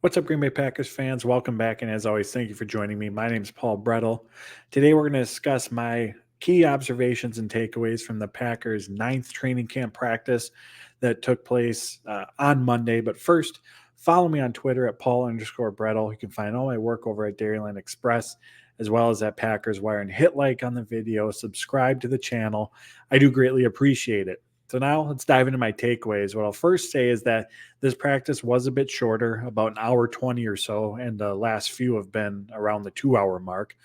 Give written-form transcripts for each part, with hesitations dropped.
What's up, Green Bay Packers fans? Welcome back. And as always, thank you for joining me. My name is Paul Brettel. Today, we're going to discuss my key observations and takeaways from the Packers' ninth training camp practice that took place on Monday. But first, follow me on Twitter at Paul_Brettel. You can find all my work over at Dairyland Express, as well as at Packers Wire. And hit like on the video, subscribe to the channel. I do greatly appreciate it. So now let's dive into my takeaways. What I'll first say is that this practice was a bit shorter, about an hour 20 or so, and the last few have been around the 2 hour mark.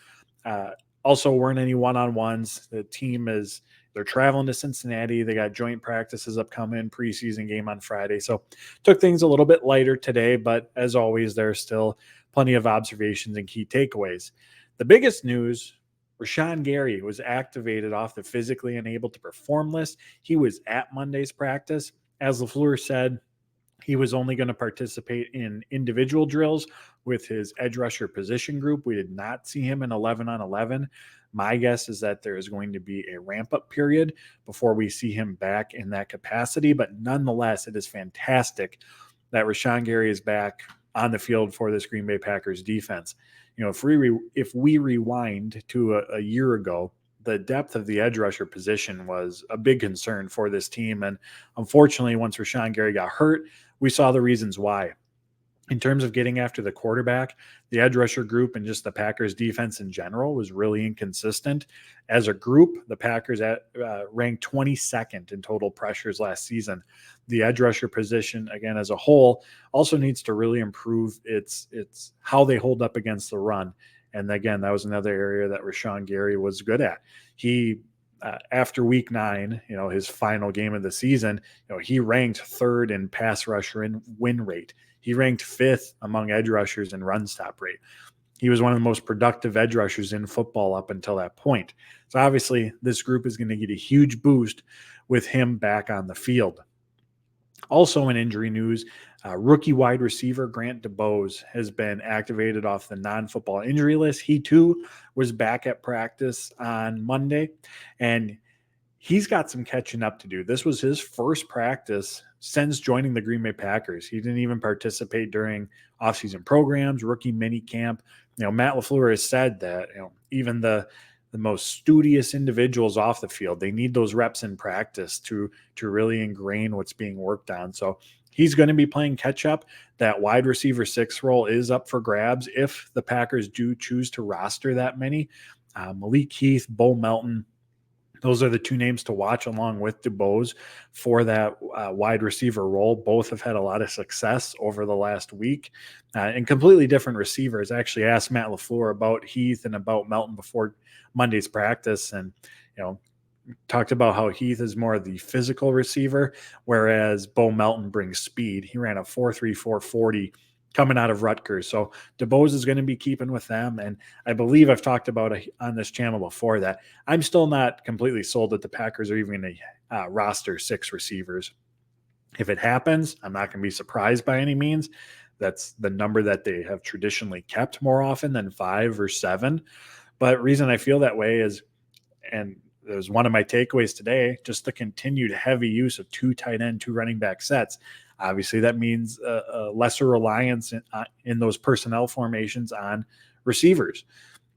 Uh, Also, weren't any one-on-ones. They're traveling to Cincinnati. They got joint practices upcoming, preseason game on Friday. So took things a little bit lighter today, but as always, there's still plenty of observations and key takeaways. The biggest news, Rashawn Gary was activated off the physically unable to perform list. He was at Monday's practice. As LaFleur said, he was only going to participate in individual drills with his edge rusher position group. We did not see him in 11 on 11. My guess is that there is going to be a ramp up period before we see him back in that capacity. But nonetheless, it is fantastic that Rashawn Gary is back on the field for this Green Bay Packers defense. You know, if we rewind to a year ago, the depth of the edge rusher position was a big concern for this team. And unfortunately, once Rashawn Gary got hurt, we saw the reasons why. In terms of getting after the quarterback, the edge rusher group and just the Packers defense in general was really inconsistent. As a group, the Packers ranked 22nd in total pressures last season. The edge rusher position, again, as a whole, also needs to really improve its how they hold up against the run. And again, that was another area that Rashawn Gary was good at. He after week 9, his final game of the season, he ranked third in pass rusher and win rate. He ranked fifth among edge rushers in run stop rate. He was one of the most productive edge rushers in football up until that point. So obviously, this group is going to get a huge boost with him back on the field. Also in injury news, rookie wide receiver Grant DuBose has been activated off the non-football injury list. He too was back at practice on Monday, and he's got some catching up to do. This was his first practice since joining the Green Bay Packers. He didn't even participate during offseason programs, rookie mini camp. Matt LaFleur has said that even the most studious individuals off the field, they need those reps in practice to really ingrain what's being worked on. So he's going to be playing catch up. That wide receiver 6 role is up for grabs if the Packers do choose to roster that many. Malik Heath, Bo Melton, those are the two names to watch along with DuBose for that wide receiver role. Both have had a lot of success over the last week and completely different receivers. I actually asked Matt LaFleur about Heath and about Melton before Monday's practice, and talked about how Heath is more of the physical receiver, whereas Bo Melton brings speed. He ran a 4.3 4.40 coming out of Rutgers. So DuBose is going to be keeping with them. And I believe I've talked about on this channel before that I'm still not completely sold that the Packers are even going to roster 6 receivers. If it happens, I'm not going to be surprised by any means. That's the number that they have traditionally kept more often than 5 or 7. But reason I feel that way is, and it was one of my takeaways today, just the continued heavy use of 2 tight end, 2 running back sets. Obviously, that means a lesser reliance in those personnel formations on receivers.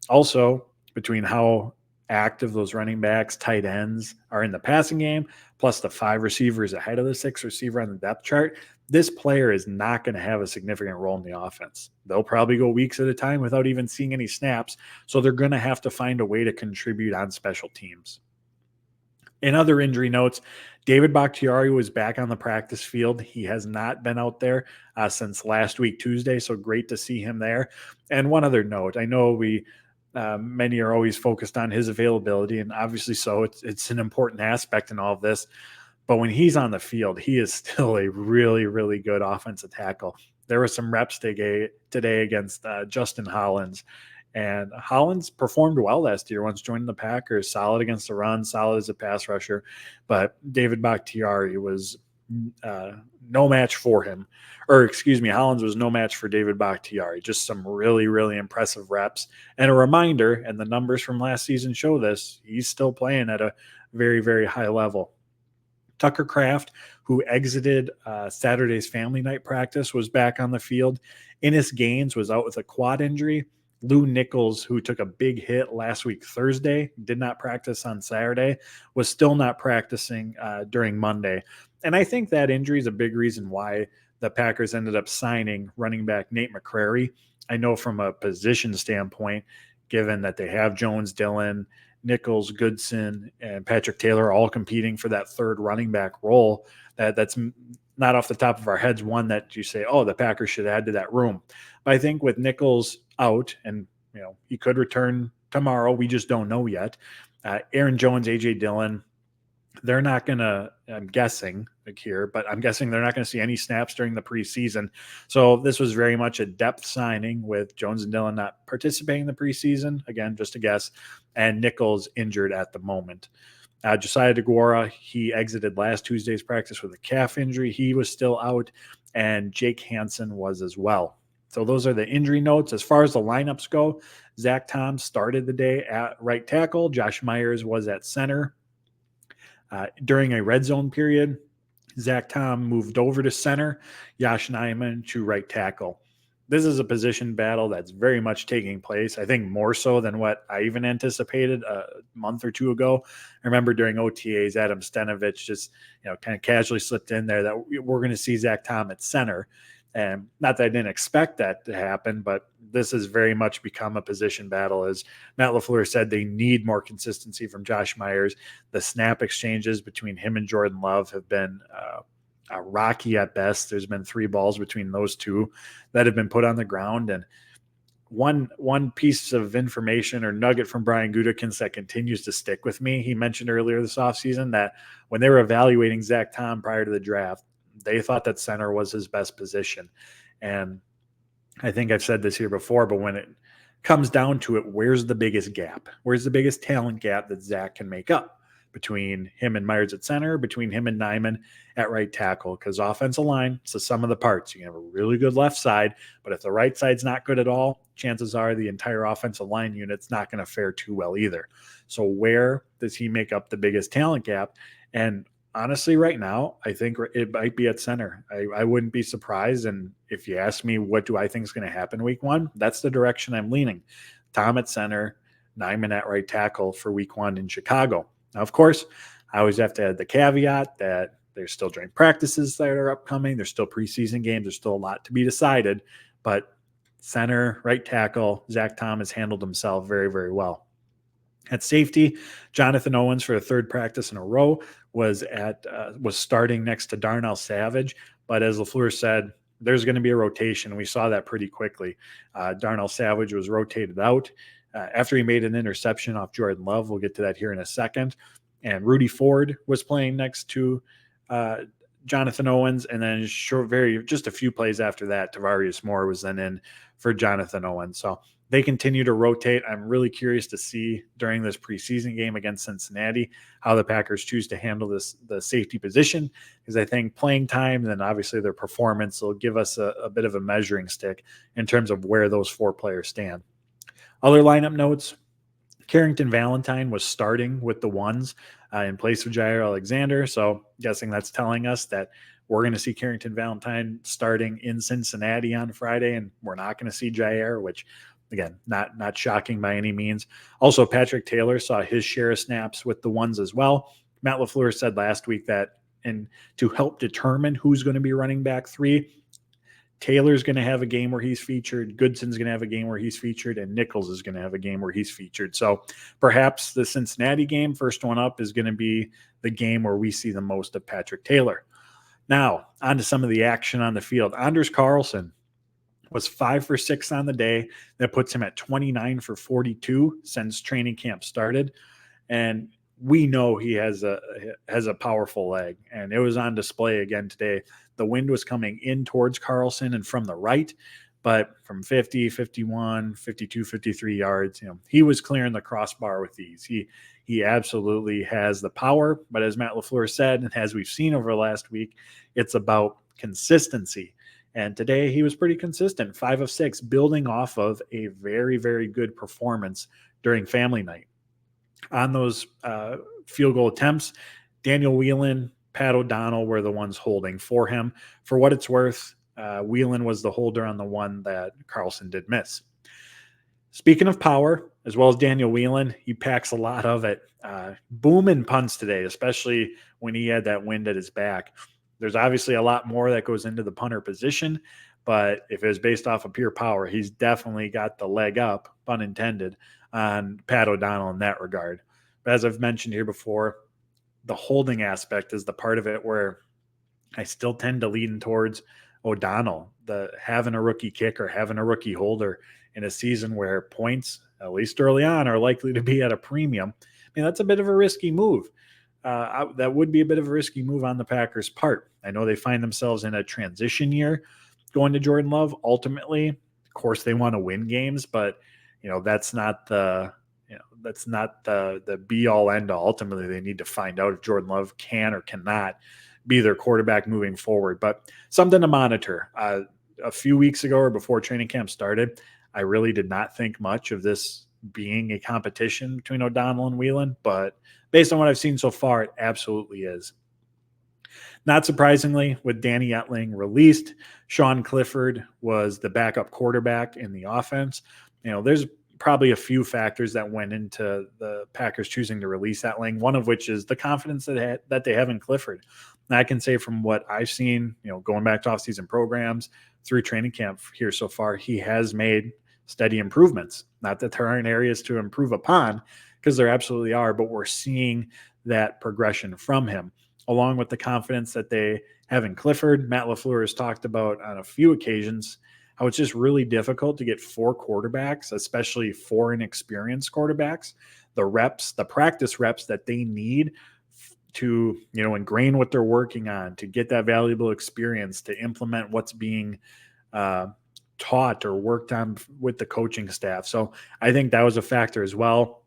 Also, between how active those running backs, tight ends are in the passing game, plus the 5 receivers ahead of the 6 receiver on the depth chart, this player is not going to have a significant role in the offense. They'll probably go weeks at a time without even seeing any snaps, so they're going to have to find a way to contribute on special teams. In other injury notes, David Bakhtiari was back on the practice field. He has not been out there since last week, Tuesday, so great to see him there. And one other note, I know many are always focused on his availability, and obviously so. It's an important aspect in all of this. But when he's on the field, he is still a really, really good offensive tackle. There were some reps today against Justin Hollins, and Hollins performed well last year once joining the Packers, solid against the run, solid as a pass rusher. But David Bakhtiari was no match for him. Hollins was no match for David Bakhtiari. Just some really, really impressive reps. And a reminder, and the numbers from last season show this, he's still playing at a very, very high level. Tucker Kraft, who exited Saturday's family night practice, was back on the field. Ennis Gaines was out with a quad injury. Lou Nichols, who took a big hit last week Thursday, did not practice on Saturday, was still not practicing during Monday. And I think that injury is a big reason why the Packers ended up signing running back Nate McCrary. I know from a position standpoint, given that they have Jones, Dillon, Nichols, Goodson, and Patrick Taylor all competing for that third running back role, that's not off the top of our heads one that you say, oh, the Packers should add to that room. But I think with Nichols out, and he could return tomorrow, we just don't know yet. Aaron Jones, AJ Dillon, they're not going to, I'm guessing here, but I'm guessing they're not going to see any snaps during the preseason. So this was very much a depth signing with Jones and Dillon not participating in the preseason. Again, just a guess. And Nichols injured at the moment. Josiah DeGuara, he exited last Tuesday's practice with a calf injury. He was still out, and Jake Hansen was as well. So those are the injury notes. As far as the lineups go, Zach Tom started the day at right tackle. Josh Myers was at center. During a red zone period, Zach Tom moved over to center, Yosh Nijman to right tackle. This is a position battle that's very much taking place, I think more so than what I even anticipated a month or two ago. I remember during OTAs, Adam Stenovich just kind of casually slipped in there that we're going to see Zach Tom at center. And not that I didn't expect that to happen, but this has very much become a position battle. As Matt LaFleur said, they need more consistency from Josh Myers. The snap exchanges between him and Jordan Love have been rocky at best. There's been 3 balls between those two that have been put on the ground. And one piece of information or nugget from Brian Gutekunst that continues to stick with me, he mentioned earlier this offseason that when they were evaluating Zach Tom prior to the draft, they thought that center was his best position. And I think I've said this here before, but when it comes down to it, where's the biggest gap? Where's the biggest talent gap that Zach can make up between him and Myers at center, between him and Nijman at right tackle? Because offensive line, it's the sum of the parts. You can have a really good left side, but if the right side's not good at all, chances are the entire offensive line unit's not going to fare too well either. So where does he make up the biggest talent gap? And honestly, right now, I think it might be at center. I wouldn't be surprised. And if you ask me what do I think is going to happen week 1, that's the direction I'm leaning. Tom at center, Nijman at right tackle for week 1 in Chicago. Now, of course, I always have to add the caveat that there's still joint practices that are upcoming. There's still preseason games. There's still a lot to be decided. But center, right tackle, Zach Tom has handled himself very, very well. At safety, Jonathan Owens for a third practice in a row was starting next to Darnell Savage. But as LaFleur said, there's going to be a rotation. We saw that pretty quickly. Darnell Savage was rotated out after he made an interception off Jordan Love. We'll get to that here in a second. And Rudy Ford was playing next to Jonathan Owens. And then just a few plays after that, Tavarius Moore was then in for Jonathan Owens. So they continue to rotate. I'm really curious to see during this preseason game against Cincinnati how the Packers choose to handle the safety position, because I think playing time and then obviously their performance will give us a bit of a measuring stick in terms of where those 4 players stand. Other lineup notes, Carrington Valentine was starting with the ones in place of Jair Alexander. So guessing that's telling us that we're going to see Carrington Valentine starting in Cincinnati on Friday, and we're not going to see Jair, which again, not shocking by any means. Also, Patrick Taylor saw his share of snaps with the ones as well. Matt LaFleur said last week that to help determine who's going to be running back 3, Taylor's going to have a game where he's featured, Goodson's going to have a game where he's featured, and Nichols is going to have a game where he's featured. So perhaps the Cincinnati game, first one up, is going to be the game where we see the most of Patrick Taylor. Now, on to some of the action on the field. Anders Carlson was 5 for 6 on the day. That puts him at 29 for 42 since training camp started. And we know he has a powerful leg, and it was on display again today. The wind was coming in towards Carlson and from the right, but from 50, 51, 52, 53 yards, he was clearing the crossbar with ease. He absolutely has the power, but as Matt LaFleur said, and as we've seen over the last week, it's about consistency. And today he was pretty consistent, 5 of 6, building off of a very, very good performance during family night. On those field goal attempts, Daniel Whelan Pat O'Donnell were the ones holding for him. For what it's worth, Whelan was the holder on the one that Carlson did miss. Speaking of power, as well as Daniel Whelan, he packs a lot of it. Booming punts today, especially when he had that wind at his back. There's obviously a lot more that goes into the punter position, but if it was based off of pure power, he's definitely got the leg up, pun intended, on Pat O'Donnell in that regard. But as I've mentioned here before, the holding aspect is the part of it where I still tend to lean towards O'Donnell, the having a rookie kicker, having a rookie holder in a season where points, at least early on, are likely to be at a premium. I mean, that's a bit of a risky move. That would be a bit of a risky move on the Packers' part. I know they find themselves in a transition year going to Jordan Love. Ultimately, of course, they want to win games, but that's not the be all end all. Ultimately, they need to find out if Jordan Love can or cannot be their quarterback moving forward. But something to monitor. A few weeks ago or before training camp started, I really did not think much of this being a competition between O'Donnell and Whelan, but based on what I've seen so far, it absolutely is. Not surprisingly, with Danny Etling released, Sean Clifford was the backup quarterback in the offense. There's probably a few factors that went into the Packers choosing to release Etling, one of which is the confidence that they have in Clifford. And I can say from what I've seen, going back to offseason programs through training camp here so far, he has made steady improvements. Not that there aren't areas to improve upon, because there absolutely are, but we're seeing that progression from him, along with the confidence that they have in Clifford. Matt LaFleur has talked about on a few occasions how it's just really difficult to get four quarterbacks, especially four inexperienced quarterbacks, the practice reps that they need to, ingrain what they're working on, to get that valuable experience, to implement what's being taught or worked on with the coaching staff. So I think that was a factor as well.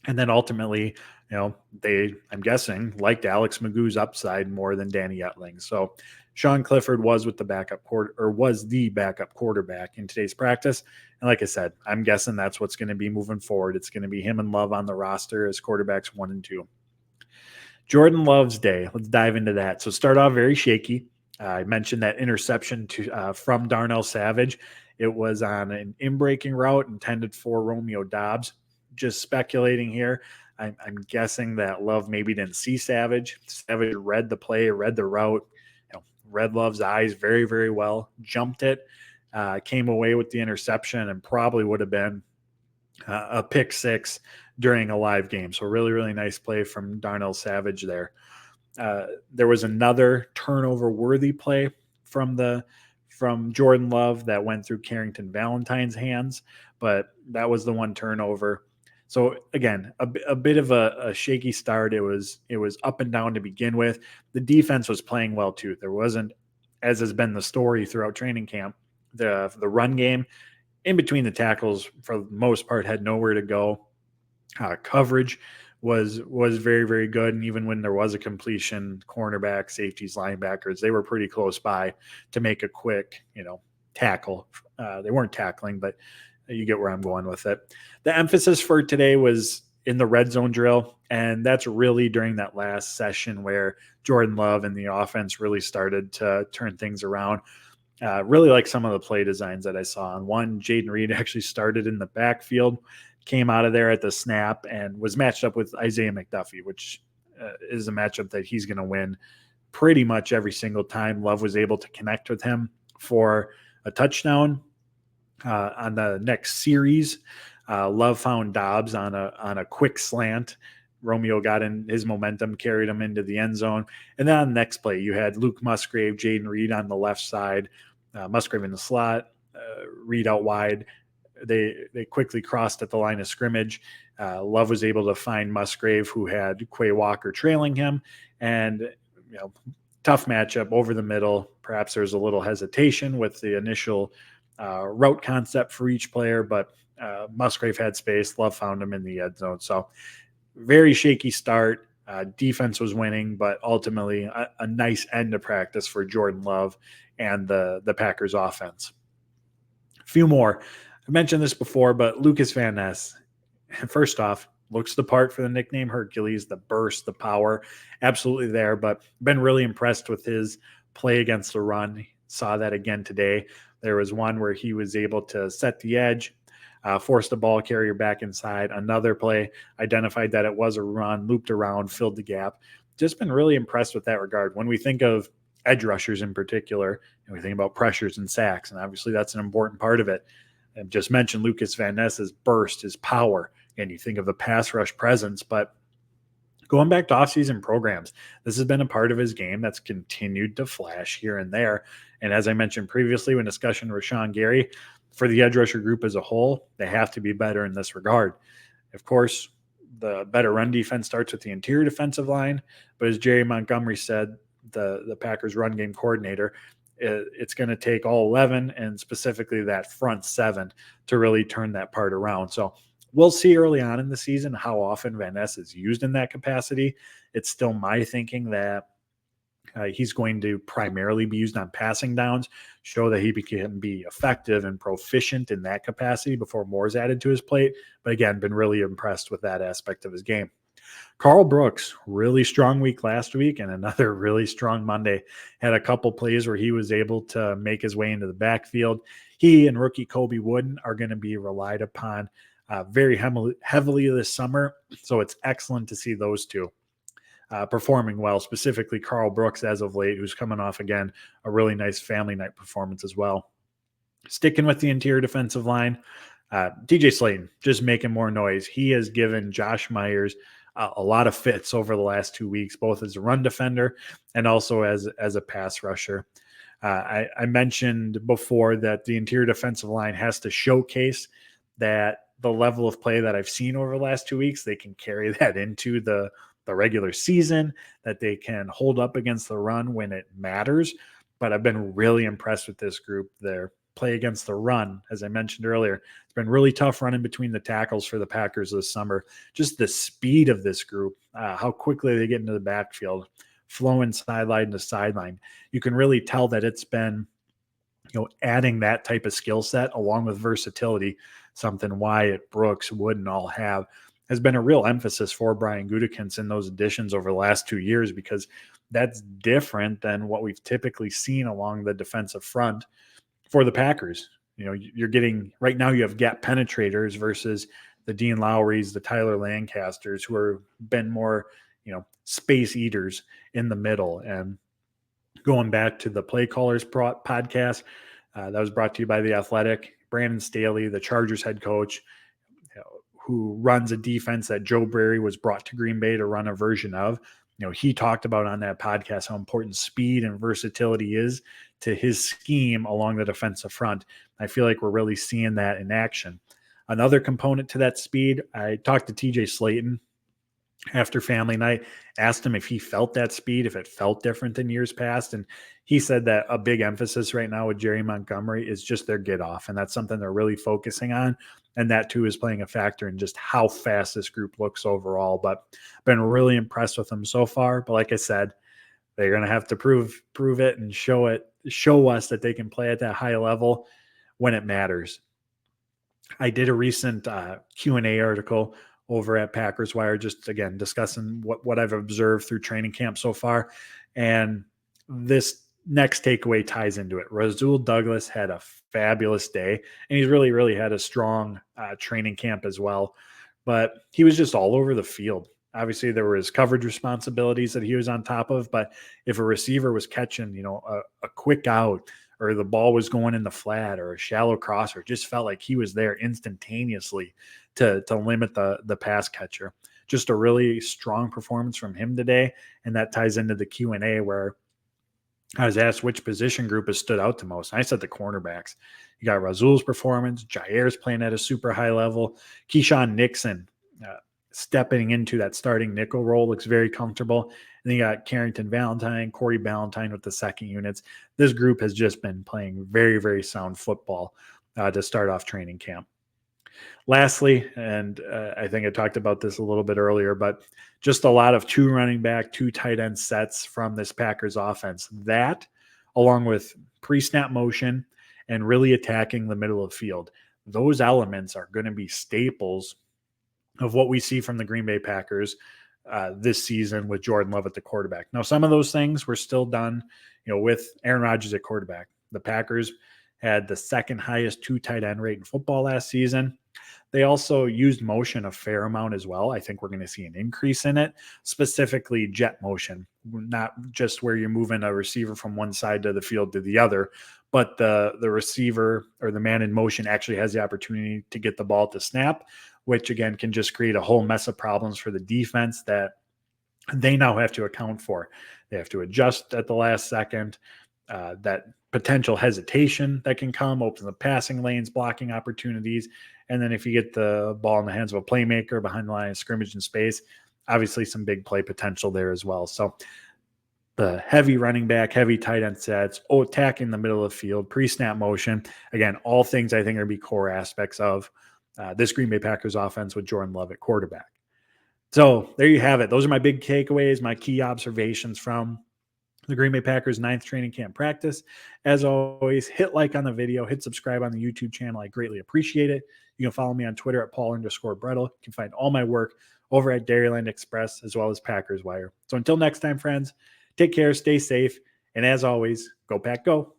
And then ultimately, I'm guessing, liked Alex Magoo's upside more than Danny Etling. So Sean Clifford was the backup quarterback in today's practice. And like I said, I'm guessing that's what's going to be moving forward. It's going to be him and Love on the roster as quarterbacks 1 and 2. Jordan Love's day. Let's dive into that. So start off very shaky. I mentioned that interception from Darnell Savage. It was on an in-breaking route intended for Romeo Doubs. Just speculating here. I'm guessing that Love maybe didn't see Savage. Savage read the play, read the route, read Love's eyes very, very well, jumped it, came away with the interception, and probably would have been a pick six during a live game. So really, really nice play from Darnell Savage there. There was another turnover-worthy play from Jordan Love that went through Carrington Valentine's hands, but that was the one turnover. So again, a bit of a shaky start. It was up and down to begin with. The defense was playing well too. There wasn't, as has been the story throughout training camp, the run game in between the tackles for the most part had nowhere to go. Coverage was very, very good. And even when there was a completion, cornerback, safeties, linebackers, they were pretty close by to make a quick, tackle. They weren't tackling, but you get where I'm going with it. The emphasis for today was in the red zone drill. And that's really during that last session where Jordan Love and the offense really started to turn things around. Really like some of the play designs that I saw. On one, Jaden Reed actually started in the backfield, came out of there at the snap, and was matched up with Isaiah McDuffie, which is a matchup that he's going to win pretty much every single time. Love was able to connect with him for a touchdown. On the next series, Love found Doubs on a quick slant. Romeo got in his momentum, carried him into the end zone. And then on the next play, you had Luke Musgrave, Jaden Reed on the left side, Musgrave in the slot, Reed out wide. They quickly crossed at the line of scrimmage. Love was able to find Musgrave, who had Quay Walker trailing him, and tough matchup over the middle. Perhaps there's a little hesitation with the initial route concept for each player, but Musgrave had space. Love found him in the end zone. So very shaky start. Defense was winning, but ultimately a nice end to practice for Jordan Love and the Packers offense. A few more. I mentioned this before, but Lucas Van Ness, first off, looks the part for the nickname Hercules, the burst, the power, absolutely there. But been really impressed with his play against the run. Saw that again today. There was one where he was able to set the edge, forced the ball carrier back inside. Another play identified that it was a run, looped around, filled the gap. Just been really impressed with that regard. When we think of edge rushers in particular, and we think about pressures and sacks, and obviously that's an important part of it. I just mentioned Lucas Van Ness's burst, his power, and you think of the pass rush presence, but going back to offseason programs, this has been a part of his game that's continued to flash here and there. And as I mentioned previously, when discussing Rashawn Gary, for the edge rusher group as a whole, they have to be better in this regard. Of course, the better run defense starts with the interior defensive line, but as Jerry Montgomery said, the Packers run game coordinator, it's going to take all 11 and specifically that front 7 to really turn that part around. So we'll see early on in the season how often Van Ness is used in that capacity. It's still my thinking that he's going to primarily be used on passing downs, show that he can be effective and proficient in that capacity before more is added to his plate. But again, been really impressed with that aspect of his game. Karl Brooks, really strong week last week and another really strong Monday. Had a couple plays where he was able to make his way into the backfield. He and rookie Kobe Wooden are going to be relied upon very heavily this summer. So it's excellent to see those two performing well, specifically Karl Brooks as of late, who's coming off, again, a really nice family night performance as well. Sticking with the interior defensive line, TJ Slaton just making more noise. He has given Josh Myers a lot of fits over the last 2 weeks, both as a run defender and also as a pass rusher. I mentioned before that the interior defensive line has to showcase that the level of play that I've seen over the last 2 weeks, they can carry that into the regular season, that they can hold up against the run when it matters. But I've been really impressed with this group. Their play against the run, as I mentioned earlier, it's been really tough running between the tackles for the Packers this summer. Just the speed of this group, how quickly they get into the backfield, flowing sideline to sideline. You can really tell that it's been, adding that type of skill set along with versatility, something Wyatt, Brooks, Wooden all have, has been a real emphasis for Brian Gutekunst in those additions over the last 2 years, because that's different than what we've typically seen along the defensive front for the Packers. You're getting right now, you have gap penetrators versus the Dean Lowrys, the Tyler Lancasters, who are been more, space eaters in the middle. And going back to the Play Callers podcast that was brought to you by The Athletic, Brandon Staley, the Chargers head coach, who runs a defense that Joe Brady was brought to Green Bay to run a version of. He talked about on that podcast how important speed and versatility is to his scheme along the defensive front. I feel like we're really seeing that in action. Another component to that speed, I talked to TJ Slaton after family night, asked him if he felt that speed, if it felt different than years past. And he said that a big emphasis right now with Jerry Montgomery is just their get off. And that's something they're really focusing on. And that too is playing a factor in just how fast this group looks overall. But been really impressed with them so far. But like I said, they're going to have to prove it and show us that they can play at that high level when it matters. I did a recent Q&A article over at Packers Wire, just again discussing what I've observed through training camp so far. And this next takeaway ties into it. Rasul Douglas had a fabulous day, and he's really, really had a strong training camp as well. But he was just all over the field. Obviously, there were his coverage responsibilities that he was on top of. But if a receiver was catching, a quick out, or the ball was going in the flat, or a shallow crosser, just felt like he was there instantaneously to limit the pass catcher. Just a really strong performance from him today. And that ties into the Q&A where I was asked which position group has stood out the most. And I said the cornerbacks. You got Rasul's performance. Jair's playing at a super high level. Keyshawn Nixon stepping into that starting nickel role looks very comfortable. And then you got Carrington Valentine, Corey Ballantyne with the second units. This group has just been playing very, very sound football to start off training camp. Lastly, and I think I talked about this a little bit earlier, but just a lot of 2 running back, 2 tight end sets from this Packers offense. That, along with pre-snap motion and really attacking the middle of the field, those elements are going to be staples of what we see from the Green Bay Packers this season with Jordan Love at the quarterback. Now, some of those things were still done, with Aaron Rodgers at quarterback. The Packers had the second highest 2 tight end rate in football last season. They also used motion a fair amount as well. I think we're going to see an increase in it, specifically jet motion, not just where you're moving a receiver from one side of the field to the other, but the receiver or the man in motion actually has the opportunity to get the ball to snap, which again can just create a whole mess of problems for the defense that they now have to account for. They have to adjust at the last second. That potential hesitation that can come, open the passing lanes, blocking opportunities. And then if you get the ball in the hands of a playmaker behind the line of scrimmage in space, obviously some big play potential there as well. So the heavy running back, heavy tight end sets, attacking the middle of the field, pre-snap motion. Again, all things I think are going to be core aspects of this Green Bay Packers offense with Jordan Love at quarterback. So there you have it. Those are my big takeaways, my key observations from the Green Bay Packers 9th training camp practice. As always, hit like on the video, hit subscribe on the YouTube channel. I greatly appreciate it. You can follow me on Twitter at Paul_Brettel. You can find all my work over at Dairyland Express as well as Packers Wire. So until next time, friends, take care, stay safe, and as always, go Pack Go.